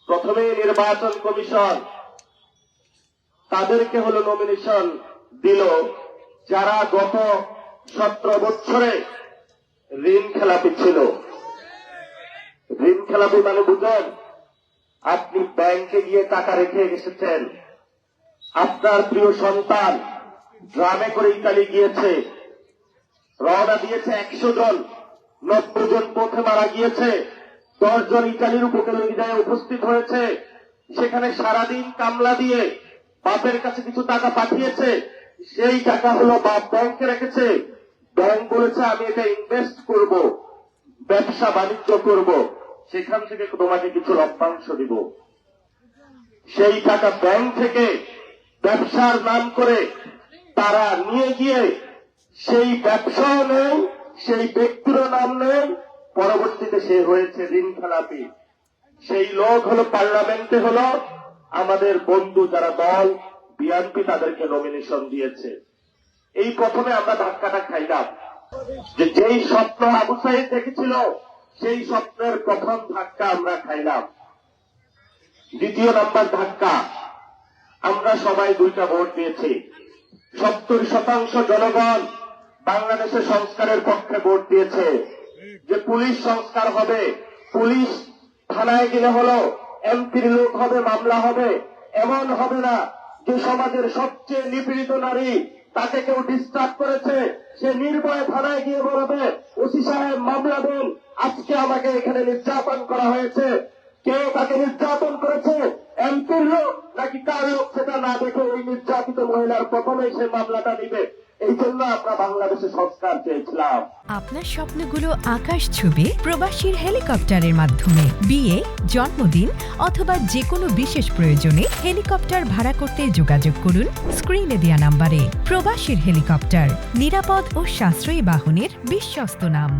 প্রথমে নির্বাচন কমিশন তাদেরকে হলো নমিনেশন দিল যারা গত 17 বছরে ঋণ খেলাপি ছিল। ঋণ খেলাপি মানে বুঝেন, আপনি ব্যাংকে গিয়ে টাকা রেখে এসেছেন, আপনার প্রিয় সন্তান ড্রামে করে ইতালি গিয়েছে, রওনা দিয়েছে 100 জন, 90 জন পথে মারা গিয়েছে, 10 জন ইতালির উপকূলে উপস্থিত হয়েছে, সেখানে সারাদিন কামলা দিয়ে বাপের কাছে কিছু টাকা পাঠিয়েছে, সেই টাকা হলো বাপ ব্যাংকে রেখেছে। ব্যাংক বলেছে আমি এটা ইনভেস্ট করব, ব্যবসা বাণিজ্য করব, সেখান থেকে তোমাকে কিছু লভ্যাংশ দিব। সেই টাকা ব্যাংক থেকে ব্যবসার নাম করে তারা নিয়ে গিয়ে সেই ব্যবসাও নেই, সেই ব্যক্তির নাম নেই, পরবর্তীতে সে হয়েছে ঋণ খেলাপি। সেই লোক হলো পার্লামেন্টে হলো আমাদের বন্ধু যারা দল বিএনপি তাদেরকে নমিনেশন দিয়েছে। এই প্রথমে আমরা ধাক্কাটা খাইলাম, যে যেই স্বপ্ন আবু সাইদ দেখেছিল সেই স্বপ্নের প্রথম ধাক্কা আমরা খাইলাম। দ্বিতীয় নাম্বার ধাক্কা, আমরা সবাই 2টা ভোট দিয়েছি। 70% জনগণ বাংলাদেশের সংস্কারের পক্ষে ভোট দিয়েছে, যে পুলিশ সংস্কার হবে, পুলিশ থানায় গেলে হলো এমপির লোক হবে, মামলা হবে, এমন হবে না যে সমাজের সবচেয়ে নিপীড়িত নারী তাকে কেউ ডিস্টার্ব করেছে, সে নির্ভয়ে থানায় গিয়ে বলবে ওসি সাহেব মামলা দেন, আজকে আমাকে এখানে নির্যাতন করা হয়েছে। কেউ তাকে নির্যাতন করেছে, এমপির লোক নাকি কার লোক, সেটা না দেখে ওই নির্যাতিত মহিলার প্রথমেই সে মামলাটা নিবে। এই জন্য আমরা বাংলাদেশে সংস্কার চেয়েছিলাম। আপনার স্বপ্নগুলো আকাশ ছুবে প্রবাসীর হেলিকপ্টারের মাধ্যমে। বিয়ে, জন্মদিন অথবা যে কোনো বিশেষ প্রয়োজনে হেলিকপ্টার ভাড়া করতে যোগাযোগ করুন স্ক্রিনে দেয়া নাম্বারে। প্রবাসীর হেলিকপ্টার, নিরাপদ ও সাশ্রয়ী বাহনের বিশ্বস্ত নাম।